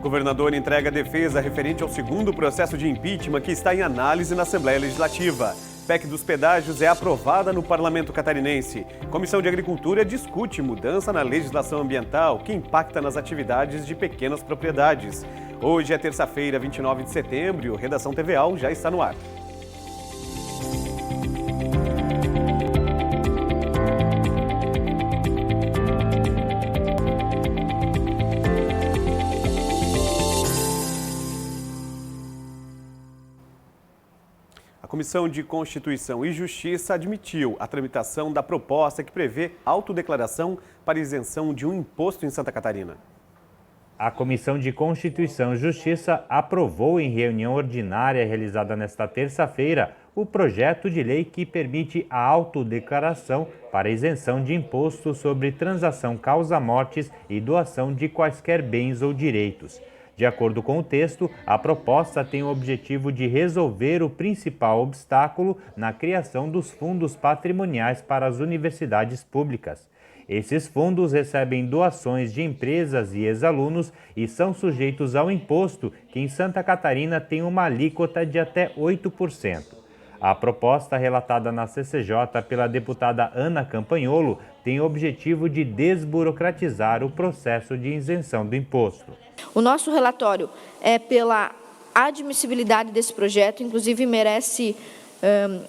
Governador entrega a defesa referente ao segundo processo de impeachment que está em análise na Assembleia Legislativa. PEC dos pedágios é aprovada no Parlamento catarinense. Comissão de Agricultura discute mudança na legislação ambiental que impacta nas atividades de pequenas propriedades. Hoje é terça-feira, 29 de setembro, e o Redação TVAL já está no ar. A Comissão de Constituição e Justiça admitiu a tramitação da proposta que prevê autodeclaração para isenção de um imposto em Santa Catarina. A Comissão de Constituição e Justiça aprovou em reunião ordinária realizada nesta terça-feira o projeto de lei que permite a autodeclaração para isenção de imposto sobre transação causa-mortes e doação de quaisquer bens ou direitos. De acordo com o texto, a proposta tem o objetivo de resolver o principal obstáculo na criação dos fundos patrimoniais para as universidades públicas. Esses fundos recebem doações de empresas e ex-alunos e são sujeitos ao imposto, que em Santa Catarina tem uma alíquota de até 8%. A proposta relatada na CCJ pela deputada Ana Campanholo tem o objetivo de desburocratizar o processo de isenção do imposto. O nosso relatório é pela admissibilidade desse projeto, inclusive merece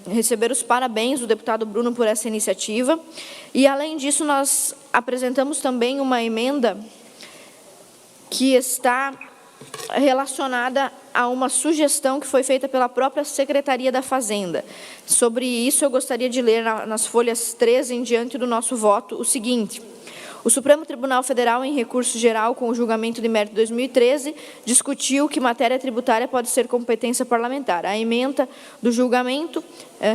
receber os parabéns do deputado Bruno por essa iniciativa. E, além disso, nós apresentamos também uma emenda que está relacionada a uma sugestão que foi feita pela própria Secretaria da Fazenda. Sobre isso, eu gostaria de ler nas folhas 13 em diante do nosso voto o seguinte: o Supremo Tribunal Federal, em recurso geral com o julgamento de mérito 2013, discutiu que matéria tributária pode ser competência parlamentar. A ementa do julgamento,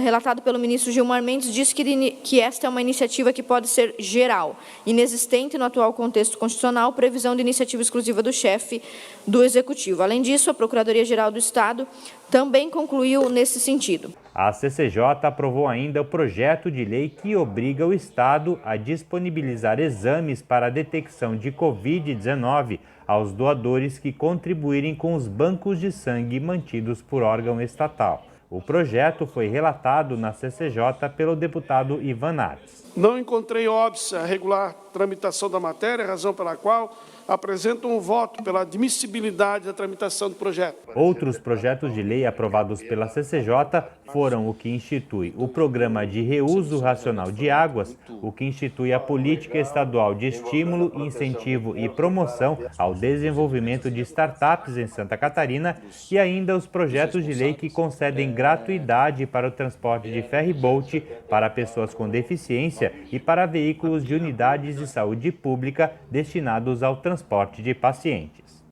relatado pelo ministro Gilmar Mendes, diz que esta é uma iniciativa que pode ser geral, inexistente no atual contexto constitucional, previsão de iniciativa exclusiva do chefe do Executivo. Além disso, a Procuradoria-Geral do Estado também concluiu nesse sentido. A CCJ aprovou ainda o projeto de lei que obriga o Estado a disponibilizar exames para a detecção de Covid-19 aos doadores que contribuírem com os bancos de sangue mantidos por órgão estatal. O projeto foi relatado na CCJ pelo deputado Ivan Artes. Não encontrei óbice a regular tramitação da matéria, razão pela qual apresento um voto pela admissibilidade da tramitação do projeto. Outros projetos de lei aprovados pela CCJ foram o que institui o Programa de Reuso Racional de Águas, o que institui a Política Estadual de Estímulo, Incentivo e Promoção ao Desenvolvimento de Startups em Santa Catarina e ainda os projetos de lei que concedem gratuidade para o transporte de ferry-boat para pessoas com deficiência e para veículos de unidades de saúde pública destinados ao transporte de pacientes.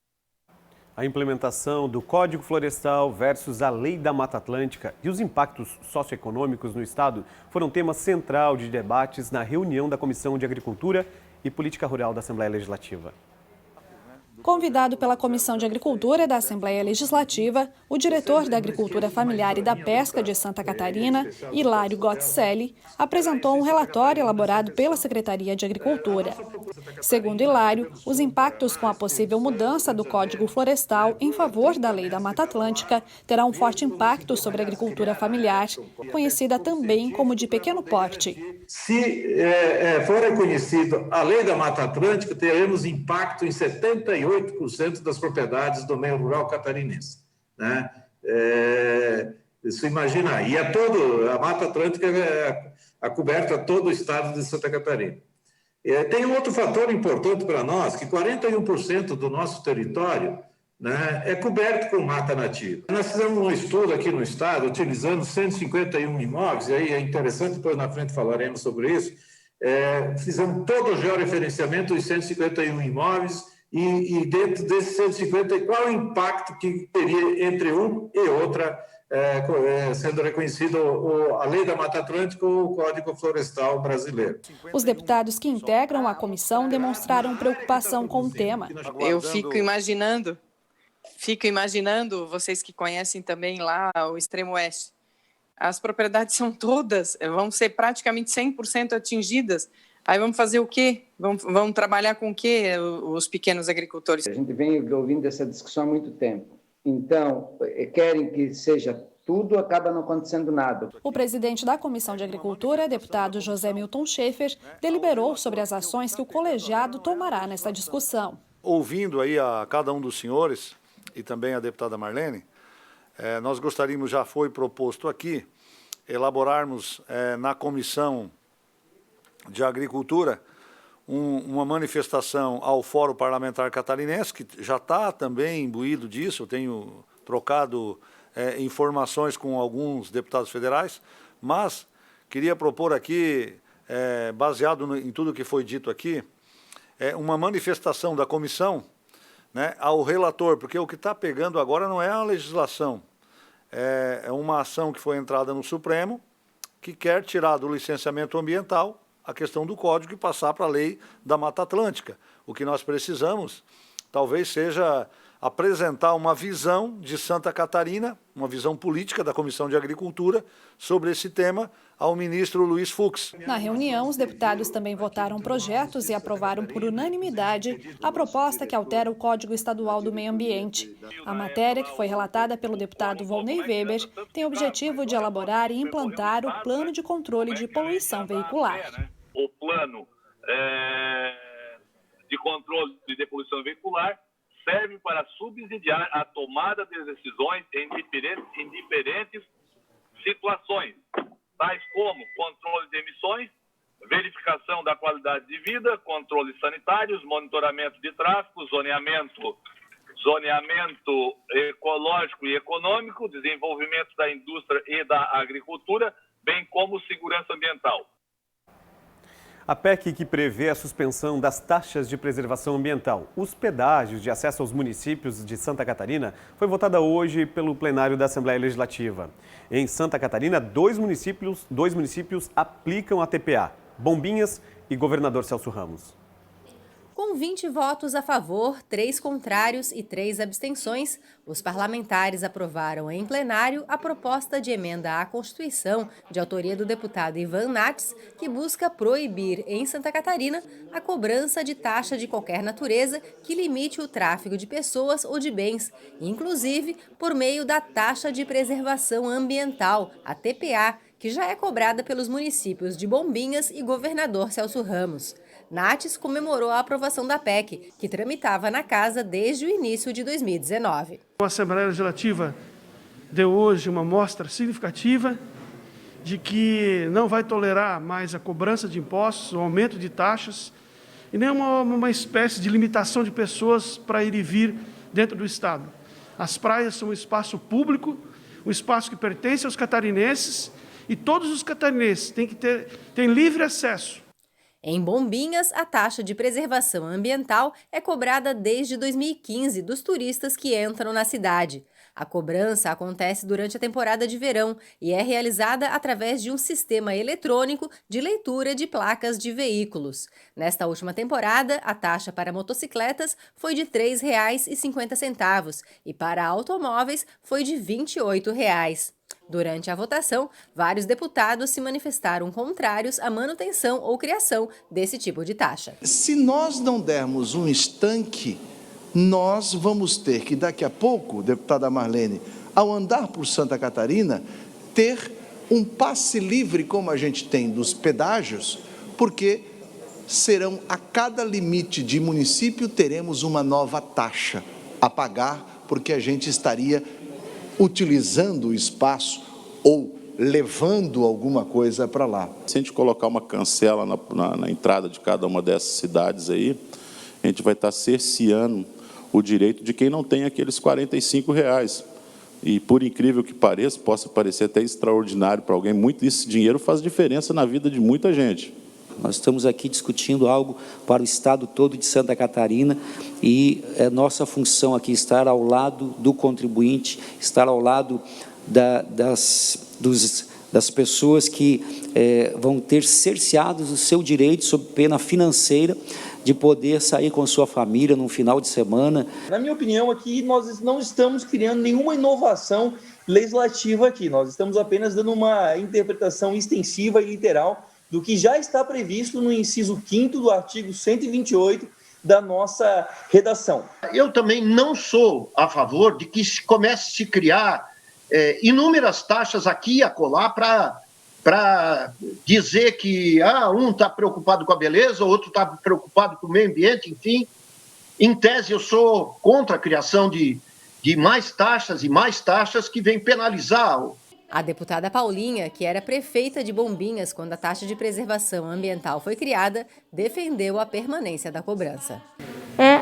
A implementação do Código Florestal versus a Lei da Mata Atlântica e os impactos socioeconômicos no Estado foram tema central de debates na reunião da Comissão de Agricultura e Política Rural da Assembleia Legislativa. Convidado pela Comissão de Agricultura da Assembleia Legislativa, o diretor da Agricultura Familiar e da Pesca de Santa Catarina, Hilário Gotzelli, apresentou um relatório elaborado pela Secretaria de Agricultura. Segundo Hilário, os impactos com a possível mudança do Código Florestal em favor da Lei da Mata Atlântica terão um forte impacto sobre a agricultura familiar, conhecida também como de pequeno porte. Se for reconhecido a Lei da Mata Atlântica, teremos impacto em 78% das propriedades do meio rural catarinense, né? Isso imagina, e a Mata Atlântica coberta todo o estado de Santa Catarina. Tem um outro fator importante para nós, que 41% do nosso território, né, é coberto com mata nativa. Nós fizemos um estudo aqui no estado, utilizando 151 imóveis, e aí é interessante, depois na frente falaremos sobre isso, fizemos todo o georreferenciamento dos 151 imóveis, e dentro desses 150, qual o impacto que teria entre um e outra, sendo reconhecido a Lei da Mata Atlântica ou o Código Florestal brasileiro. Os deputados que integram a comissão demonstraram preocupação com o tema. Eu fico imaginando, vocês que conhecem também lá o extremo oeste, as propriedades são todas, vão ser praticamente 100% atingidas Aí vamos fazer o quê? Vamos trabalhar com o quê, os pequenos agricultores? A gente vem ouvindo essa discussão há muito tempo. Então, querem que seja tudo, acaba não acontecendo nada. O presidente da Comissão de Agricultura, deputado José Milton Schaefer, deliberou sobre as ações que o colegiado tomará nesta discussão. Ouvindo aí a cada um dos senhores e também a deputada Marlene, nós gostaríamos, já foi proposto aqui, elaborarmos na Comissão de Agricultura uma manifestação ao Fórum Parlamentar Catarinense, que já está também imbuído disso. Eu tenho trocado informações com alguns deputados federais, mas queria propor aqui, baseado em tudo que foi dito aqui, uma manifestação da comissão, né, ao relator, porque o que está pegando agora não é a legislação, é uma ação que foi entrada no Supremo, que quer tirar do licenciamento ambiental a questão do Código e passar para a lei da Mata Atlântica. O que nós precisamos, talvez, seja apresentar uma visão de Santa Catarina, uma visão política da Comissão de Agricultura sobre esse tema ao ministro Luiz Fux. Na reunião, os deputados também votaram projetos e aprovaram por unanimidade a proposta que altera o Código Estadual do Meio Ambiente. A matéria, que foi relatada pelo deputado Volney Weber, tem o objetivo de elaborar e implantar o Plano de Controle de Poluição Veicular. O Plano de Controle de Poluição Veicular serve para subsidiar a tomada de decisões em diferentes situações, tais como controle de emissões, verificação da qualidade de vida, controles sanitários, monitoramento de tráfego, zoneamento ecológico e econômico, desenvolvimento da indústria e da agricultura, bem como segurança ambiental. A PEC que prevê a suspensão das taxas de preservação ambiental, os pedágios de acesso aos municípios de Santa Catarina, foi votada hoje pelo plenário da Assembleia Legislativa. Em Santa Catarina, dois municípios aplicam a TPA, Bombinhas e Governador Celso Ramos. Com 20 votos a favor, 3 contrários e 3 abstenções, os parlamentares aprovaram em plenário a proposta de emenda à Constituição, de autoria do deputado Ivan Nates, que busca proibir em Santa Catarina a cobrança de taxa de qualquer natureza que limite o tráfego de pessoas ou de bens, inclusive por meio da taxa de preservação ambiental, a TPA, que já é cobrada pelos municípios de Bombinhas e Governador Celso Ramos. Nates comemorou a aprovação da PEC, que tramitava na casa desde o início de 2019. A Assembleia Legislativa deu hoje uma mostra significativa de que não vai tolerar mais a cobrança de impostos, o aumento de taxas e nem uma espécie de limitação de pessoas para ir e vir dentro do Estado. As praias são um espaço público, um espaço que pertence aos catarinenses e todos os catarinenses têm livre acesso. Em Bombinhas, a taxa de preservação ambiental é cobrada desde 2015 dos turistas que entram na cidade. A cobrança acontece durante a temporada de verão e é realizada através de um sistema eletrônico de leitura de placas de veículos. Nesta última temporada, a taxa para motocicletas foi de R$ 3,50 e para automóveis foi de R$ 28. Durante a votação, vários deputados se manifestaram contrários à manutenção ou criação desse tipo de taxa. Se nós não dermos um estanque, nós vamos ter que, daqui a pouco, deputada Marlene, ao andar por Santa Catarina, ter um passe livre, como a gente tem dos pedágios, porque serão, a cada limite de município, teremos uma nova taxa a pagar, porque a gente estaria utilizando o espaço ou levando alguma coisa para lá. Se a gente colocar uma cancela na entrada de cada uma dessas cidades aí, a gente vai estar cerceando o direito de quem não tem aqueles R$ 45. E, por incrível que pareça, possa parecer até extraordinário para alguém, muito esse dinheiro faz diferença na vida de muita gente. Nós estamos aqui discutindo algo para o estado todo de Santa Catarina e é nossa função aqui estar ao lado do contribuinte, estar ao lado das pessoas que vão ter cerceados o seu direito sob pena financeira de poder sair com sua família num final de semana. Na minha opinião, aqui nós não estamos criando nenhuma inovação legislativa aqui, nós estamos apenas dando uma interpretação extensiva e literal do que já está previsto no inciso 5º do artigo 128 da nossa redação. Eu também não sou a favor de que comece a se criar inúmeras taxas aqui e acolá para dizer que um está preocupado com a beleza, o outro está preocupado com o meio ambiente, enfim. Em tese, eu sou contra a criação de mais taxas que vem penalizar. A deputada Paulinha, que era prefeita de Bombinhas quando a taxa de preservação ambiental foi criada, defendeu a permanência da cobrança. É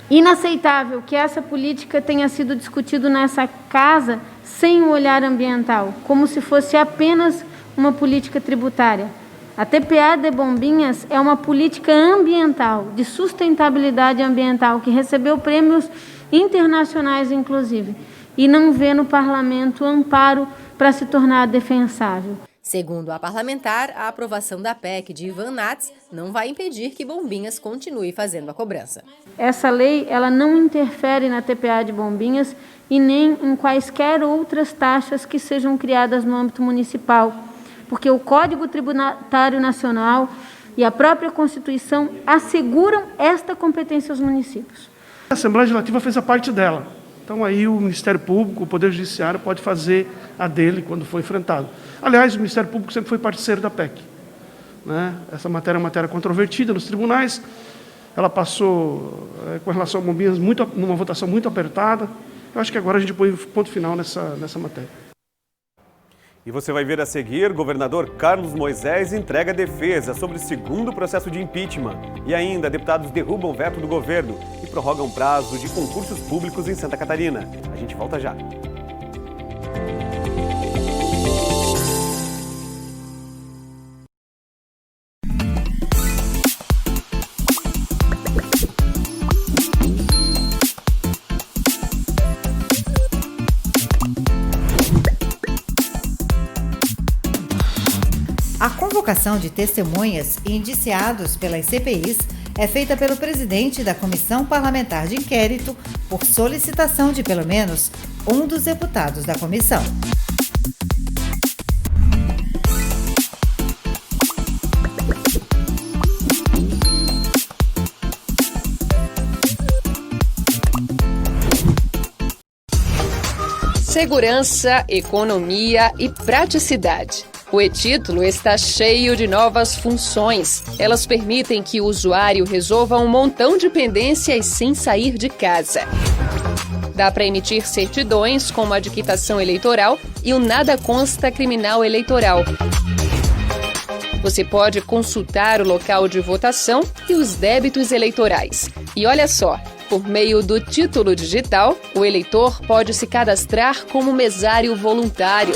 inaceitável que essa política tenha sido discutida nessa casa sem o olhar ambiental, como se fosse apenas uma política tributária. A TPA de Bombinhas é uma política ambiental, de sustentabilidade ambiental, que recebeu prêmios internacionais, inclusive, e não vê no parlamento amparo para se tornar defensável. Segundo a parlamentar, a aprovação da PEC de Ivan Nats não vai impedir que Bombinhas continue fazendo a cobrança. Essa lei ela não interfere na TPA de Bombinhas e nem em quaisquer outras taxas que sejam criadas no âmbito municipal, porque o Código Tributário Nacional e a própria Constituição asseguram esta competência aos municípios. A Assembleia Legislativa fez a parte dela. Então, aí o Ministério Público, o Poder Judiciário, pode fazer a dele quando for enfrentado. Aliás, o Ministério Público sempre foi parceiro da PEC. Né? Essa matéria é uma matéria controvertida nos tribunais. Ela passou, com relação a Bombinhas, numa votação muito apertada. Eu acho que agora a gente põe ponto final nessa matéria. E você vai ver a seguir, governador Carlos Moisés entrega defesa sobre o segundo processo de impeachment. E ainda, deputados derrubam veto do governo e prorrogam prazo de concursos públicos em Santa Catarina. A gente volta já. A convocação de testemunhas e indiciados pelas CPIs é feita pelo presidente da Comissão Parlamentar de Inquérito por solicitação de pelo menos um dos deputados da comissão. Segurança, economia e praticidade. O e-título está cheio de novas funções. Elas permitem que o usuário resolva um montão de pendências sem sair de casa. Dá para emitir certidões como a de quitação eleitoral e o nada consta criminal eleitoral. Você pode consultar o local de votação e os débitos eleitorais. E olha só, por meio do título digital, o eleitor pode se cadastrar como mesário voluntário.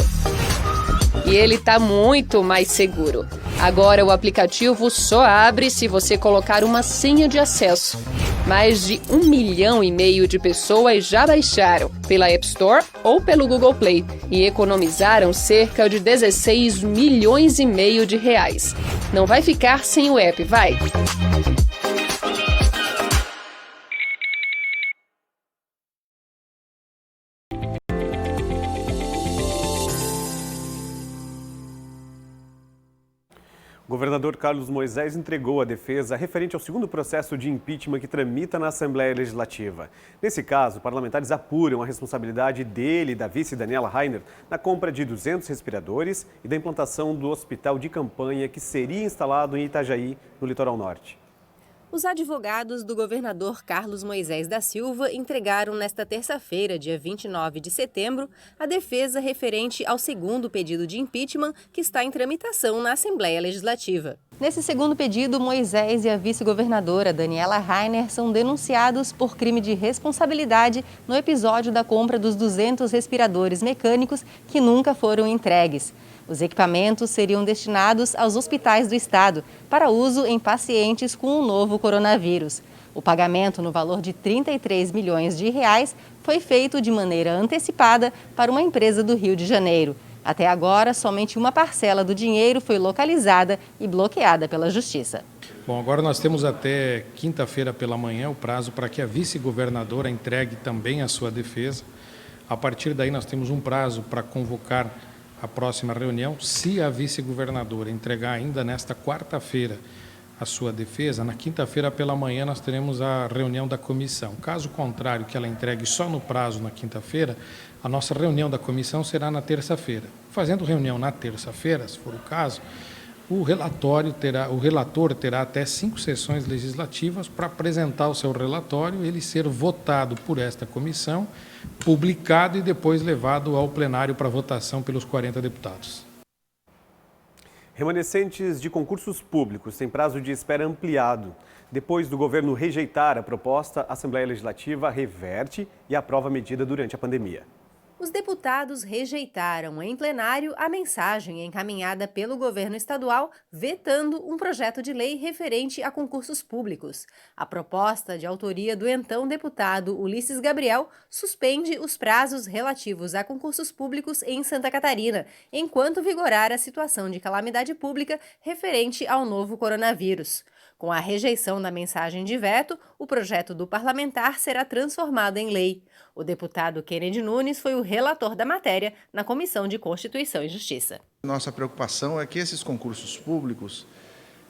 E ele está muito mais seguro. Agora o aplicativo só abre se você colocar uma senha de acesso. Mais de 1,5 milhão de pessoas já baixaram pela App Store ou pelo Google Play e economizaram cerca de 16 milhões e meio de reais. Não vai ficar sem o app, vai? O governador Carlos Moisés entregou a defesa referente ao segundo processo de impeachment que tramita na Assembleia Legislativa. Nesse caso, parlamentares apuram a responsabilidade dele e da vice Daniela Rainer na compra de 200 respiradores e da implantação do hospital de campanha que seria instalado em Itajaí, no litoral norte. Os advogados do governador Carlos Moisés da Silva entregaram nesta terça-feira, dia 29 de setembro, a defesa referente ao segundo pedido de impeachment que está em tramitação na Assembleia Legislativa. Nesse segundo pedido, Moisés e a vice-governadora Daniela Rainer são denunciados por crime de responsabilidade no episódio da compra dos 200 respiradores mecânicos que nunca foram entregues. Os equipamentos seriam destinados aos hospitais do estado para uso em pacientes com o novo coronavírus. O pagamento no valor de 33 milhões de reais foi feito de maneira antecipada para uma empresa do Rio de Janeiro. Até agora, somente uma parcela do dinheiro foi localizada e bloqueada pela Justiça. Bom, agora nós temos até quinta-feira pela manhã o prazo para que a vice-governadora entregue também a sua defesa. A partir daí nós temos um prazo para convocar a próxima reunião. Se a vice-governadora entregar ainda nesta quarta-feira a sua defesa, na quinta-feira pela manhã nós teremos a reunião da comissão. Caso contrário, que ela entregue só no prazo na quinta-feira, a nossa reunião da comissão será na terça-feira. Fazendo reunião na terça-feira, se for o caso, o relator terá até 5 sessões legislativas para apresentar o seu relatório, ele ser votado por esta comissão, publicado e depois levado ao plenário para votação pelos 40 deputados. Remanescentes de concursos públicos têm prazo de espera ampliado. Depois do governo rejeitar a proposta, a Assembleia Legislativa reverte e aprova a medida durante a pandemia. Os deputados rejeitaram em plenário a mensagem encaminhada pelo governo estadual vetando um projeto de lei referente a concursos públicos. A proposta, de autoria do então deputado Ulisses Gabriel, suspende os prazos relativos a concursos públicos em Santa Catarina, enquanto vigorar a situação de calamidade pública referente ao novo coronavírus. Com a rejeição da mensagem de veto, o projeto do parlamentar será transformado em lei. O deputado Kennedy Nunes foi o relator da matéria na Comissão de Constituição e Justiça. Nossa preocupação é que esses concursos públicos,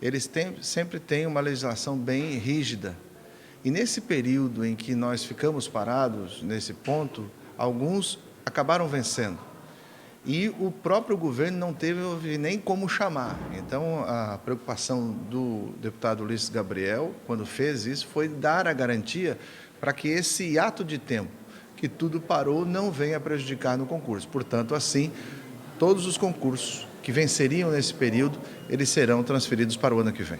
eles sempre têm uma legislação bem rígida. E nesse período em que nós ficamos parados, nesse ponto, alguns acabaram vencendo. E o próprio governo não teve nem como chamar. Então, a preocupação do deputado Ulisses Gabriel, quando fez isso, foi dar a garantia para que esse hiato de tempo, que tudo parou, não venha prejudicar no concurso. Portanto, assim, todos os concursos que venceriam nesse período, eles serão transferidos para o ano que vem.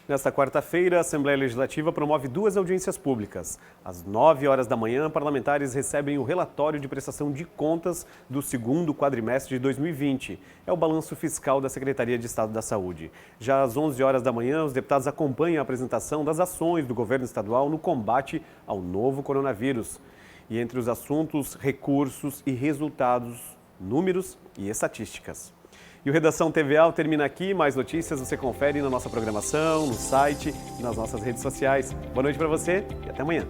Nesta quarta-feira, a Assembleia Legislativa promove 2 audiências públicas. Às 9 horas da manhã, parlamentares recebem o relatório de prestação de contas do segundo quadrimestre de 2020. É o balanço fiscal da Secretaria de Estado da Saúde. Já às 11 horas da manhã, os deputados acompanham a apresentação das ações do governo estadual no combate ao novo coronavírus. E entre os assuntos, recursos e resultados, números e estatísticas. E o Redação TVAL termina aqui. Mais notícias você confere na nossa programação, no site e nas nossas redes sociais. Boa noite para você e até amanhã.